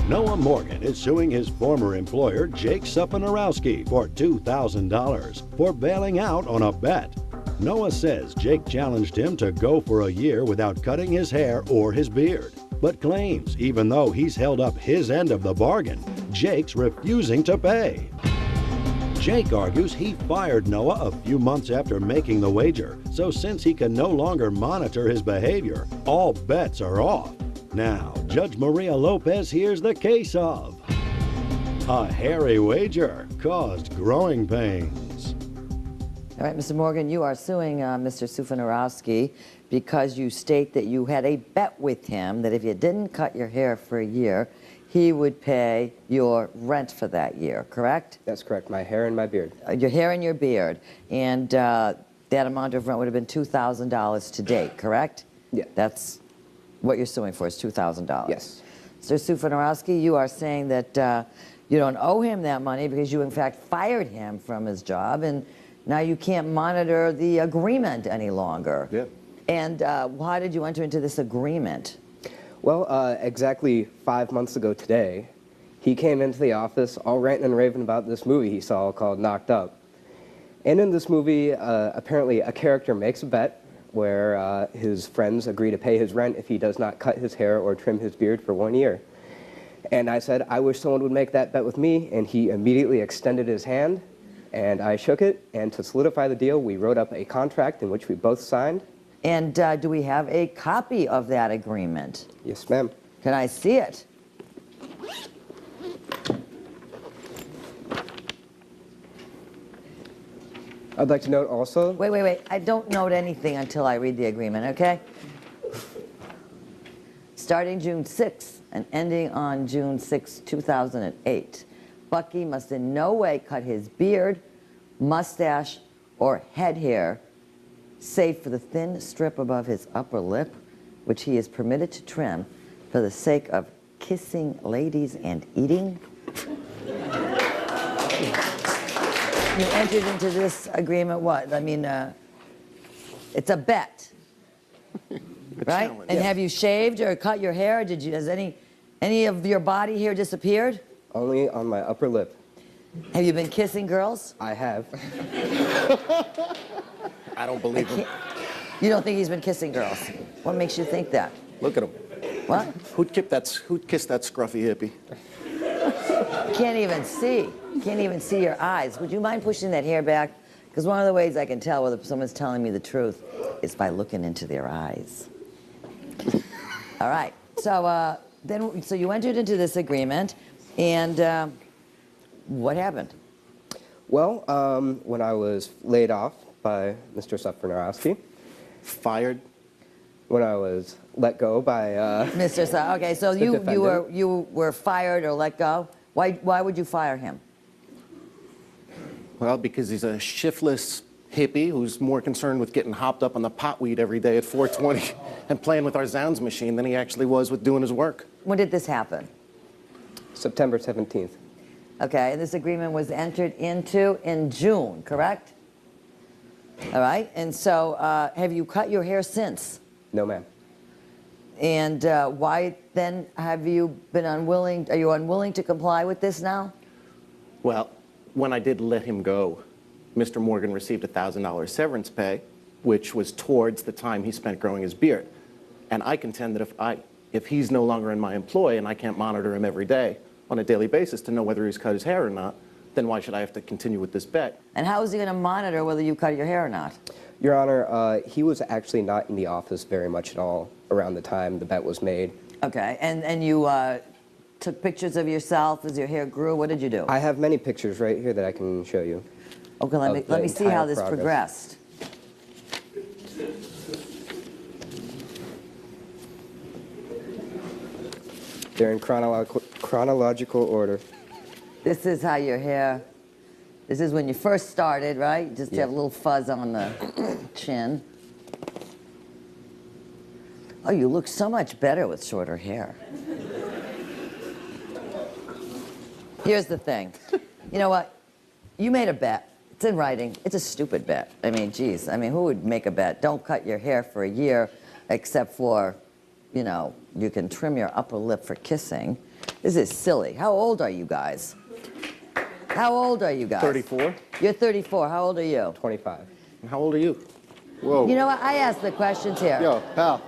Noah Morgan is suing his former employer, Jake Suppanarowski, for $2,000 for bailing out on a bet. Noah says Jake challenged him to go for a year without cutting his hair or his beard, but claims even though he's held up his end of the bargain, Jake's refusing to pay. Jake argues he fired Noah a few months after making the wager, so since he can no longer monitor his behavior, all bets are off. Now, Judge Maria Lopez hears the case of a hairy wager caused growing pains. All right, Mr. Morgan, you are suing Mr. Suppanarowski because you state that you had a bet with him that if you didn't cut your hair for a year, he would pay your rent for that year, correct? That's correct, my hair and my beard. Your hair and your beard. And that amount of rent would have been $2,000 to date, correct? Yeah. That's what you're suing for is $2,000. Yes. Mr. Suppanarowski, you are saying that you don't owe him that money because you, in fact, fired him from his job, and now you can't monitor the agreement any longer. Yeah. And why did you enter into this agreement? Well, exactly 5 months ago today, he came into the office all ranting and raving about this movie he saw called Knocked Up. And in this movie, apparently a character makes a bet where his friends agree to pay his rent if he does not cut his hair or trim his beard for 1 year. And I said, I wish someone would make that bet with me, and he immediately extended his hand, and I shook it, and to solidify the deal, we wrote up a contract in which we both signed. And do we have a copy of that agreement? Yes, ma'am. Can I see it? I'd like to note also... Wait. I don't note anything until I read the agreement, okay? Starting June 6th and ending on June 6, 2008, Bucky must in no way cut his beard, mustache, or head hair, save for the thin strip above his upper lip, which he is permitted to trim for the sake of kissing ladies and eating. You entered into this agreement what? I mean, it's a bet, right? And yeah. Have you shaved or cut your hair? Has any of your body hair disappeared? Only on my upper lip. Have you been kissing girls? I have. I don't believe him. You don't think he's been kissing girls? What makes you think that? Look at him. What? Who'd kissed that scruffy hippie? Can't even see. Can't even see your eyes. Would you mind pushing that hair back? Because one of the ways I can tell whether someone's telling me the truth is by looking into their eyes. All right. So so you entered into this agreement, and what happened? Well, when I was laid off by Mr. Suppanarowski. Fired? When I was let go by Mr. Okay, so you were fired or let go. Why would you fire him? Well, because he's a shiftless hippie who's more concerned with getting hopped up on the potweed every day at 420 and playing with our Zounds machine than he actually was with doing his work. When did this happen? September 17th. Okay, and this agreement was entered into in June, correct? All right, and so have you cut your hair since? No, ma'am. And why then have you been unwilling, are you unwilling to comply with this now? Well, when I did let him go, Mr. Morgan received $1,000 severance pay, which was towards the time he spent growing his beard. And I contend that if he's no longer in my employ and I can't monitor him every day on a daily basis to know whether he's cut his hair or not, then why should I have to continue with this bet? And how is he going to monitor whether you cut your hair or not? Your Honor, he was actually not in the office very much at all around the time the bet was made. Okay, and you took pictures of yourself as your hair grew. What did you do? I have many pictures right here that I can show you. Okay, let me see how this progressed. They're in chronological order. This is how your hair, this is when you first started, right? Just have a little fuzz on the chin. Oh, you look so much better with shorter hair. Here's the thing. You know what? You made a bet. It's in writing. It's a stupid bet. I mean, geez. I mean, who would make a bet? Don't cut your hair for a year except for, you know, you can trim your upper lip for kissing. This is silly. How old are you guys? How old are you guys? 34. You're 34. How old are you? 25. And how old are you? Whoa. You know what? I ask the questions here. Yo, pal.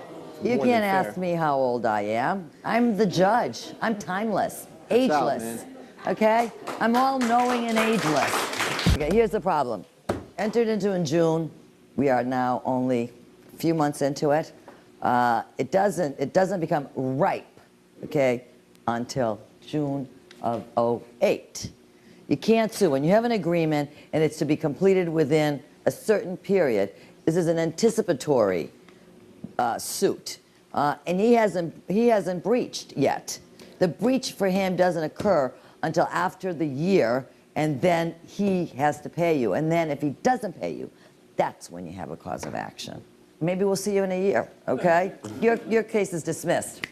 You More can't than fair. ask me how old I am. I'm the judge. I'm timeless, That's out, ageless. man. Okay? I'm all knowing and ageless. Okay, here's the problem. Entered into in June. We are now only a few months into it. It doesn't become ripe, okay, until June of '08. You can't sue. When you have an agreement and it's to be completed within a certain period, this is an anticipatory suit, and he hasn't breached yet. The breach for him doesn't occur until after the year, and then he has to pay you. And then if he doesn't pay you, that's when you have a cause of action. Maybe we'll see you in a year, okay? Your case is dismissed.